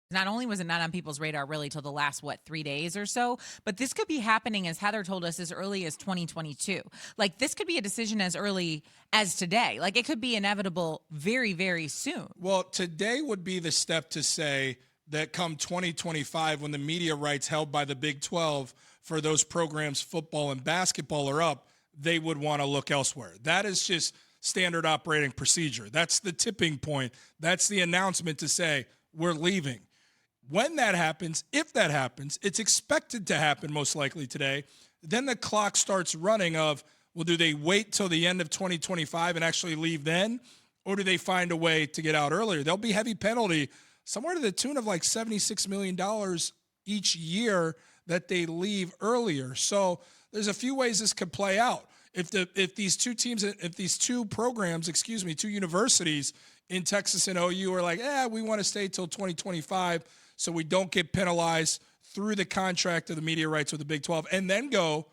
Not only was it not on people's radar really till the last, 3 days or so, but this could be happening, as Heather told us, as early as 2022. Like, this could be a decision as early as today. Like, it could be inevitable very, very soon. Well, today would be the step to say that come 2025, when the media rights held by the Big 12 for those programs, football and basketball, are up, they would want to look elsewhere. That is just standard operating procedure. That's the tipping point. That's the announcement to say, we're leaving. When that happens, if that happens, it's expected to happen most likely today, then the clock starts running of, well, do they wait till the end of 2025 and actually leave then? Or do they find a way to get out earlier? There'll be heavy penalty, somewhere to the tune of like $76 million each year that they leave earlier. So there's a few ways this could play out. If these two programs, two universities in Texas and OU are like, we want to stay till 2025 so we don't get penalized through the contract of the media rights with the Big 12, and then go,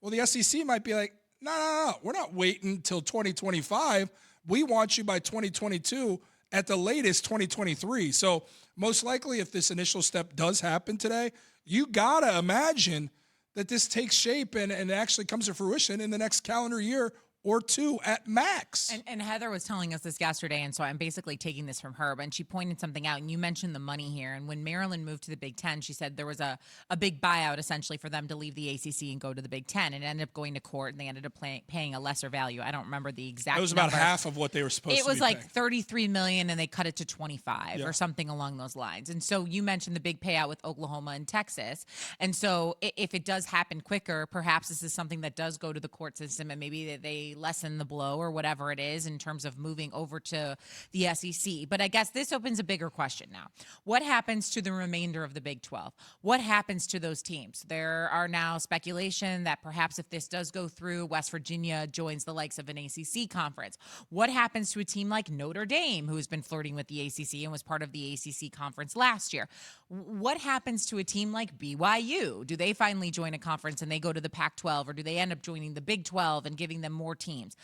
well, the SEC might be like, no, we're not waiting until 2025. We want you by 2022, at the latest 2023. So most likely, if this initial step does happen today, you got to imagine that this takes shape and actually comes to fruition in the next calendar year or two at max. And Heather was telling us this yesterday, and so I'm basically taking this from her, but she pointed something out, and you mentioned the money here. And when Maryland moved to the Big Ten, she said there was a big buyout, essentially, for them to leave the ACC and go to the Big Ten. And it ended up going to court, and they ended up paying a lesser value. I don't remember the exact number. It was about half of what they were supposed to be paying. It was like paying. $33 million, and they cut it to 25 or something along those lines. And so you mentioned the big payout with Oklahoma and Texas. And so if it does happen quicker, perhaps this is something that does go to the court system, and maybe they lessen the blow or whatever it is in terms of moving over to the SEC. But I guess this opens a bigger question now. What happens to the remainder of the Big 12? What happens to those teams? There are now speculation that perhaps if this does go through, West Virginia joins the likes of an ACC conference. What happens to a team like Notre Dame, who's been flirting with the ACC and was part of the ACC conference last year? What happens to a team like BYU? Do they finally join a conference and they go to the Pac-12, or do they end up joining the Big 12 and giving them more teams?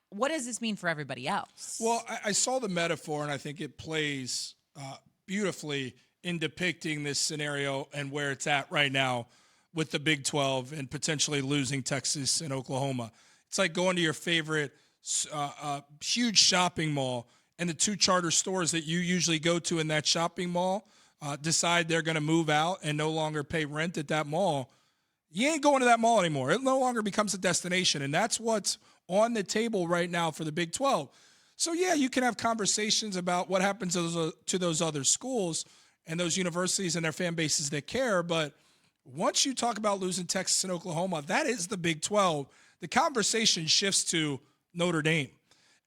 What does this mean for everybody else? Well, I saw the metaphor, and I think it plays beautifully in depicting this scenario and where it's at right now with the Big 12 and potentially losing Texas and Oklahoma. It's like going to your favorite huge shopping mall, and the two charter stores that you usually go to in that shopping mall decide they're going to move out and no longer pay rent at that mall. You ain't going to that mall anymore. It no longer becomes a destination, and that's what's on the table right now for the Big 12. So, you can have conversations about what happens to those other schools and those universities and their fan bases that care, but once you talk about losing Texas and Oklahoma, that is the Big 12. The conversation shifts to Notre Dame,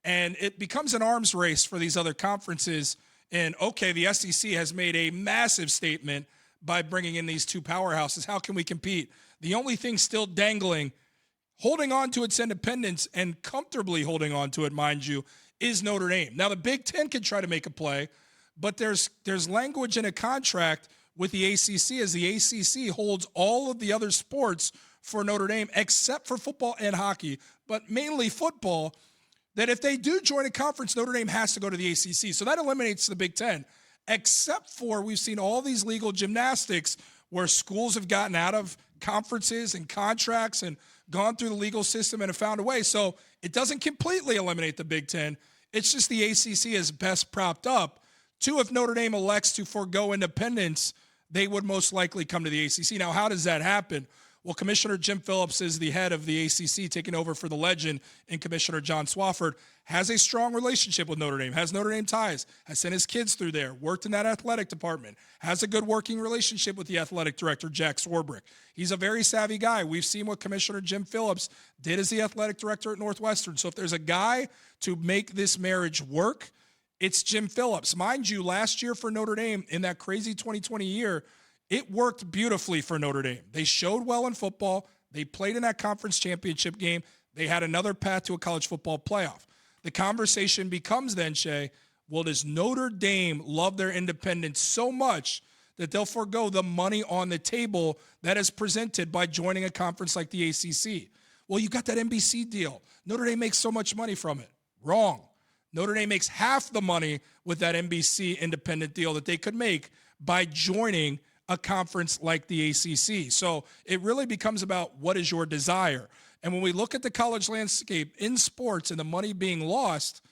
and it becomes an arms race for these other conferences. And, okay, the SEC has made a massive statement by bringing in these two powerhouses. How can we compete? The only thing still dangling, holding on to its independence and comfortably holding on to it, mind you, is Notre Dame. Now, the Big Ten can try to make a play, but there's language in a contract with the ACC, as the ACC holds all of the other sports for Notre Dame except for football and hockey, but mainly football, that if they do join a conference, Notre Dame has to go to the ACC. So that eliminates the Big Ten, except for we've seen all these legal gymnastics where schools have gotten out of conferences and contracts and gone through the legal system and have found a way. So it doesn't completely eliminate the Big Ten. It's just the ACC is best propped up. Two, if Notre Dame elects to forego independence, they would most likely come to the ACC. Now, how does that happen? Well, Commissioner Jim Phillips is the head of the ACC, taking over for the legend, and Commissioner John Swofford has a strong relationship with Notre Dame, has Notre Dame ties, has sent his kids through there, worked in that athletic department, has a good working relationship with the athletic director, Jack Swarbrick. He's a very savvy guy. We've seen what Commissioner Jim Phillips did as the athletic director at Northwestern. So if there's a guy to make this marriage work, it's Jim Phillips. Mind you, last year for Notre Dame, in that crazy 2020 year, it worked beautifully for Notre Dame. They showed well in football. They played in that conference championship game. They had another path to a college football playoff. The conversation becomes then, Shae, well, does Notre Dame love their independence so much that they'll forego the money on the table that is presented by joining a conference like the ACC? Well, you got that NBC deal. Notre Dame makes so much money from it. Wrong. Notre Dame makes half the money with that NBC independent deal that they could make by joining a conference like the ACC. So it really becomes about what is your desire. And when we look at the college landscape in sports and the money being lost,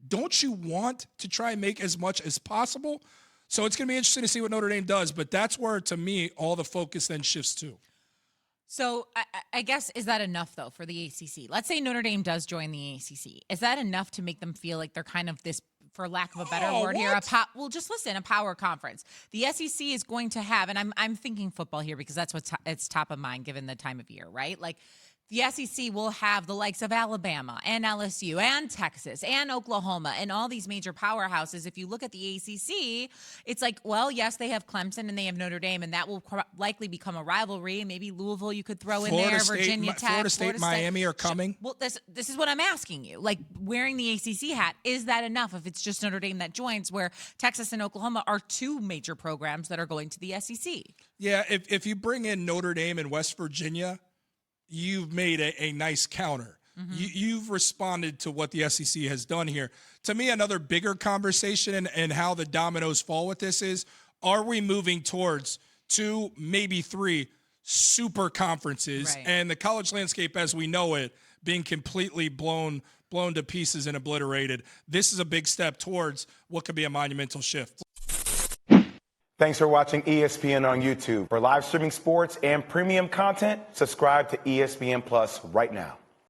don't you want to try and make as much as possible? So it's going to be interesting to see what Notre Dame does, but that's where, to me, all the focus then shifts to. So I guess, is that enough, though, for the ACC? Let's say Notre Dame does join the ACC. Is that enough to make them feel like they're kind of this, for lack of a better word here, just listen, a power conference? The SEC is going to have, and I'm thinking football here because that's what's it's top of mind given the time of year, right? Like, the SEC will have the likes of Alabama and LSU and Texas and Oklahoma and all these major powerhouses. If you look at the ACC, it's like, well, yes, they have Clemson and they have Notre Dame, and that will likely become a rivalry. Maybe Louisville you could throw in there, Virginia Tech. Florida State, Miami are coming. Well, this is what I'm asking you. Like, wearing the ACC hat, is that enough if it's just Notre Dame that joins, where Texas and Oklahoma are two major programs that are going to the SEC? Yeah, if you bring in Notre Dame and West Virginia, you've made a nice counter. Mm-hmm. You've responded to what the SEC has done here. To me, another bigger conversation and how the dominoes fall with this is, are we moving towards 2, maybe 3 super conferences, right, and the college landscape as we know it being completely blown to pieces and obliterated? This is a big step towards what could be a monumental shift. Thanks for watching ESPN on YouTube. For live streaming sports and premium content, subscribe to ESPN Plus right now.